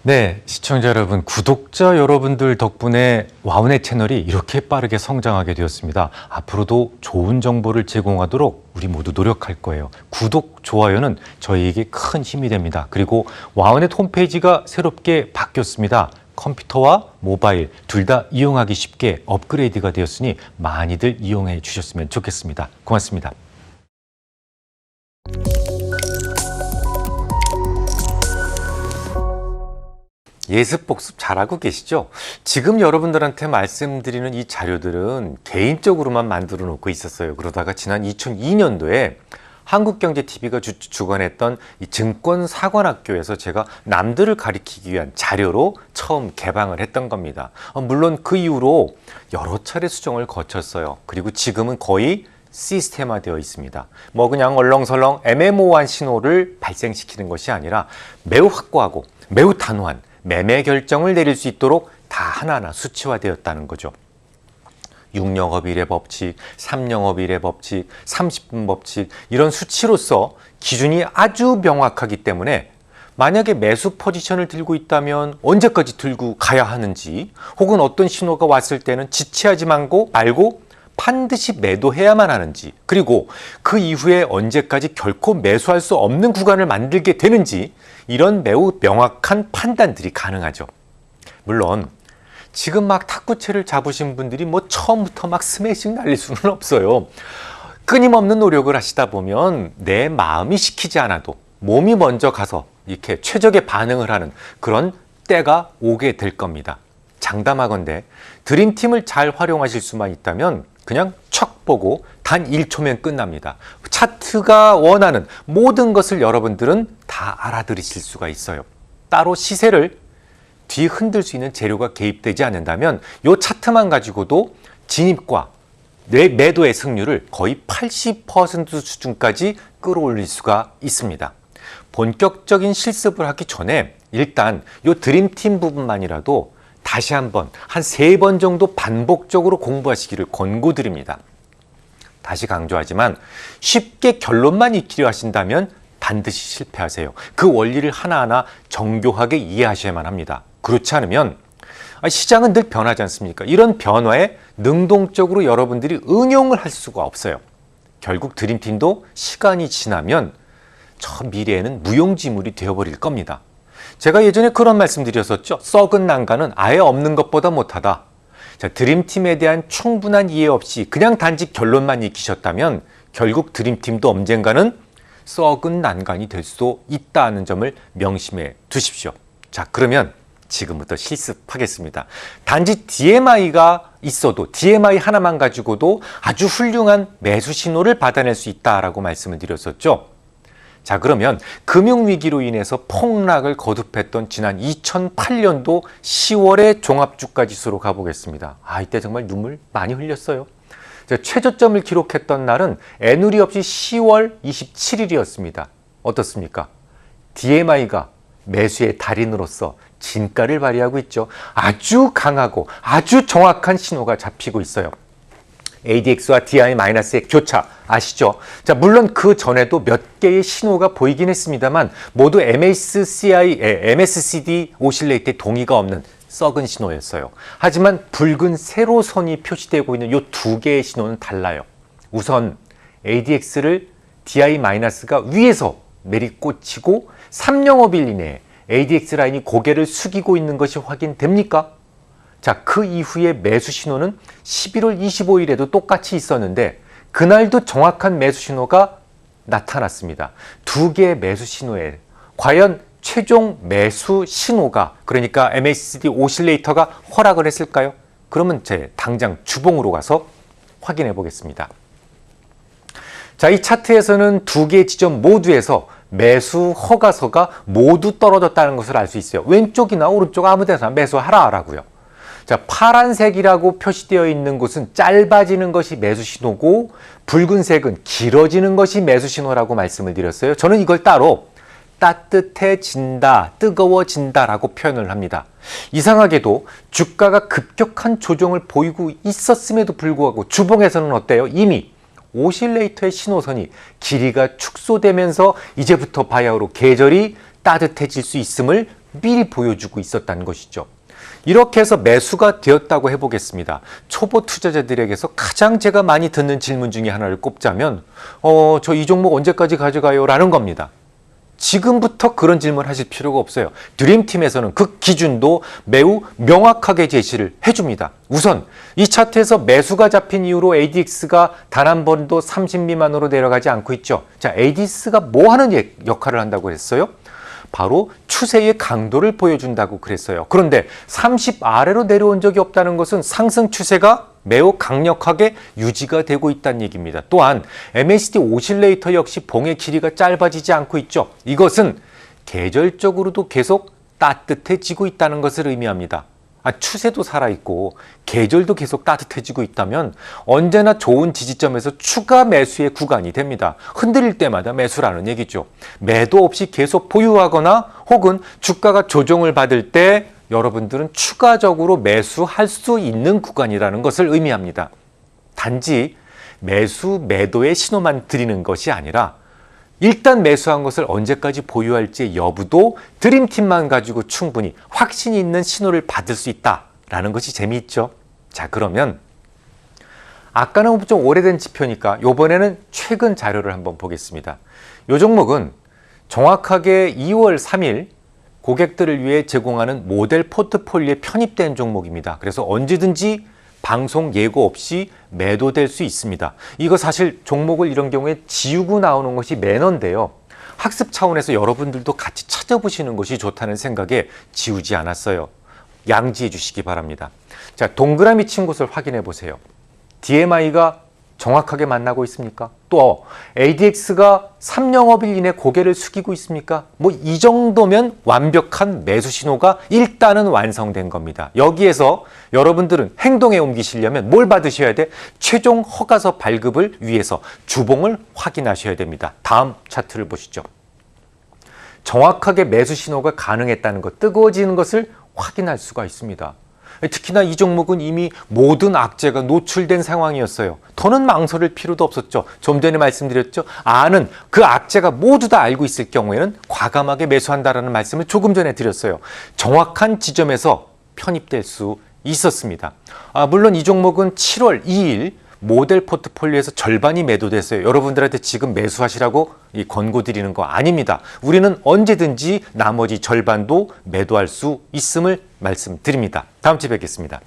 네, 시청자 여러분, 구독자 여러분들 덕분에 와우넷 채널이 이렇게 빠르게 성장하게 되었습니다. 앞으로도 좋은 정보를 제공하도록 우리 모두 노력할 거예요. 구독, 좋아요는 저희에게 큰 힘이 됩니다. 그리고 와우넷 홈페이지가 새롭게 바뀌었습니다. 컴퓨터와 모바일 둘 다 이용하기 쉽게 업그레이드가 되었으니 많이들 이용해 주셨으면 좋겠습니다. 고맙습니다. 예습 복습 잘하고 계시죠? 지금 여러분들한테 말씀드리는 이 자료들은 개인적으로만 만들어 놓고 있었어요. 그러다가 지난 2002년도에 한국경제TV가 주관했던 이 증권사관학교에서 제가 남들을 가리키기 위한 자료로 처음 개방을 했던 겁니다. 물론 그 이후로 여러 차례 수정을 거쳤어요. 그리고 지금은 거의 시스템화되어 있습니다. 뭐 그냥 얼렁설렁 애매모호한 신호를 발생시키는 것이 아니라 매우 확고하고 매우 단호한 매매 결정을 내릴 수 있도록 다 하나하나 수치화되었다는 거죠. 6영업일의 법칙, 3영업일의 법칙, 30분 법칙 이런 수치로서 기준이 아주 명확하기 때문에 만약에 매수 포지션을 들고 있다면 언제까지 들고 가야 하는지 혹은 어떤 신호가 왔을 때는 지체하지 말고 반드시 매도해야만 하는지 그리고 그 이후에 언제까지 결코 매수할 수 없는 구간을 만들게 되는지 이런 매우 명확한 판단들이 가능하죠. 물론 지금 막 탁구채를 잡으신 분들이 뭐 처음부터 막 스매싱 날릴 수는 없어요. 끊임없는 노력을 하시다 보면 내 마음이 시키지 않아도 몸이 먼저 가서 이렇게 최적의 반응을 하는 그런 때가 오게 될 겁니다. 장담하건대 드림팀을 잘 활용하실 수만 있다면 그냥 척 보고 단 1초면 끝납니다. 차트가 원하는 모든 것을 여러분들은 다 알아들으실 수가 있어요. 따로 시세를 뒤흔들 수 있는 재료가 개입되지 않는다면 이 차트만 가지고도 진입과 매도의 승률을 거의 80% 수준까지 끌어올릴 수가 있습니다. 본격적인 실습을 하기 전에 일단 이 드림팀 부분만이라도 다시 한번 한 3번 정도 반복적으로 공부하시기를 권고드립니다. 다시 강조하지만 쉽게 결론만 익히려 하신다면 반드시 실패하세요. 그 원리를 하나하나 정교하게 이해하셔야만 합니다. 그렇지 않으면 시장은 늘 변하지 않습니까? 이런 변화에 능동적으로 여러분들이 응용을 할 수가 없어요. 결국 드림팀도 시간이 지나면 저 미래에는 무용지물이 되어버릴 겁니다. 제가 예전에 그런 말씀 드렸었죠. 썩은 난간은 아예 없는 것보다 못하다. 자, 드림팀에 대한 충분한 이해 없이 그냥 단지 결론만 익히셨다면 결국 드림팀도 언젠가는 썩은 난간이 될 수도 있다는 점을 명심해 두십시오. 자, 그러면 지금부터 실습하겠습니다. 단지 DMI가 있어도 DMI 하나만 가지고도 아주 훌륭한 매수 신호를 받아낼 수 있다라고 말씀을 드렸었죠. 자, 그러면 금융위기로 인해서 폭락을 거듭했던 지난 2008년도 10월의 종합주가지수로 가보겠습니다. 이때 정말 눈물 많이 흘렸어요. 최저점을 기록했던 날은 애누리 없이 10월 27일이었습니다. 어떻습니까? DMI가 매수의 달인으로서 진가를 발휘하고 있죠. 아주 강하고 아주 정확한 신호가 잡히고 있어요. ADX와 DI-의 교차 아시죠? 자, 물론 그 전에도 몇 개의 신호가 보이긴 했습니다만 모두 MACD 오실레이트에 동의가 없는 썩은 신호였어요. 하지만 붉은 세로선이 표시되고 있는 이 두 개의 신호는 달라요. 우선 ADX를 DI-가 위에서 내리꽂히고 3영업일 이내에 ADX 라인이 고개를 숙이고 있는 것이 확인됩니까? 자, 그 이후에 매수 신호는 11월 25일에도 똑같이 있었는데 그날도 정확한 매수 신호가 나타났습니다. 두 개의 매수 신호에 과연 최종 매수 신호가 그러니까 MACD 오실레이터가 허락을 했을까요? 그러면 당장 주봉으로 가서 확인해 보겠습니다. 자, 이 차트에서는 두 개의 지점 모두에서 매수 허가서가 모두 떨어졌다는 것을 알 수 있어요. 왼쪽이나 오른쪽 아무 데나 매수하라라고요. 자, 파란색이라고 표시되어 있는 곳은 짧아지는 것이 매수 신호고 붉은색은 길어지는 것이 매수 신호라고 말씀을 드렸어요. 저는 이걸 따로 따뜻해진다, 뜨거워진다라고 표현을 합니다. 이상하게도 주가가 급격한 조정을 보이고 있었음에도 불구하고 주봉에서는 어때요? 이미 오실레이터의 신호선이 길이가 축소되면서 이제부터 바야흐로 계절이 따뜻해질 수 있음을 미리 보여주고 있었다는 것이죠. 이렇게 해서 매수가 되었다고 해보겠습니다. 초보 투자자들에게서 가장 제가 많이 듣는 질문 중에 하나를 꼽자면 저 이 종목 언제까지 가져가요? 라는 겁니다. 지금부터 그런 질문 하실 필요가 없어요. 드림팀에서는 그 기준도 매우 명확하게 제시를 해줍니다. 우선 이 차트에서 매수가 잡힌 이후로 ADX가 단 한 번도 30 미만으로 내려가지 않고 있죠. 자, ADX가 뭐 하는 역할을 한다고 했어요? 바로 추세의 강도를 보여준다고 그랬어요. 그런데 30 아래로 내려온 적이 없다는 것은 상승 추세가 매우 강력하게 유지가 되고 있다는 얘기입니다. 또한 MACD 오실레이터 역시 봉의 길이가 짧아지지 않고 있죠. 이것은 계절적으로도 계속 따뜻해지고 있다는 것을 의미합니다. 추세도 살아있고 계절도 계속 따뜻해지고 있다면 언제나 좋은 지지점에서 추가 매수의 구간이 됩니다. 흔들릴 때마다 매수라는 얘기죠. 매도 없이 계속 보유하거나 혹은 주가가 조정을 받을 때 여러분들은 추가적으로 매수할 수 있는 구간이라는 것을 의미합니다. 단지 매도의 신호만 드리는 것이 아니라 일단 매수한 것을 언제까지 보유할지의 여부도 드림팀만 가지고 충분히 확신이 있는 신호를 받을 수 있다라는 것이 재미있죠. 자, 그러면 아까는 좀 오래된 지표니까 이번에는 최근 자료를 한번 보겠습니다. 이 종목은 정확하게 2월 3일 고객들을 위해 제공하는 모델 포트폴리오에 편입된 종목입니다. 그래서 언제든지 방송 예고 없이 매도될 수 있습니다. 이거 사실 종목을 이런 경우에 지우고 나오는 것이 매너인데요. 학습 차원에서 여러분들도 같이 찾아보시는 것이 좋다는 생각에 지우지 않았어요. 양지해 주시기 바랍니다. 자, 동그라미 친 곳을 확인해 보세요. DMI가 정확하게 만나고 있습니까? 또 ADX가 3영업일 이내 고개를 숙이고 있습니까? 이 정도면 완벽한 매수 신호가 일단은 완성된 겁니다. 여기에서 여러분들은 행동에 옮기시려면 뭘 받으셔야 돼? 최종 허가서 발급을 위해서 주봉을 확인하셔야 됩니다. 다음 차트를 보시죠. 정확하게 매수 신호가 가능했다는 것, 뜨거워지는 것을 확인할 수가 있습니다. 특히나 이 종목은 이미 모든 악재가 노출된 상황이었어요. 더는 망설일 필요도 없었죠. 좀 전에 말씀드렸죠. 아는 그 악재가 모두 다 알고 있을 경우에는 과감하게 매수한다라는 말씀을 조금 전에 드렸어요. 정확한 지점에서 편입될 수 있었습니다. 물론 이 종목은 7월 2일 모델 포트폴리오에서 절반이 매도됐어요. 여러분들한테 지금 매수하시라고 권고드리는 거 아닙니다. 우리는 언제든지 나머지 절반도 매도할 수 있음을 말씀드립니다. 다음 주에 뵙겠습니다.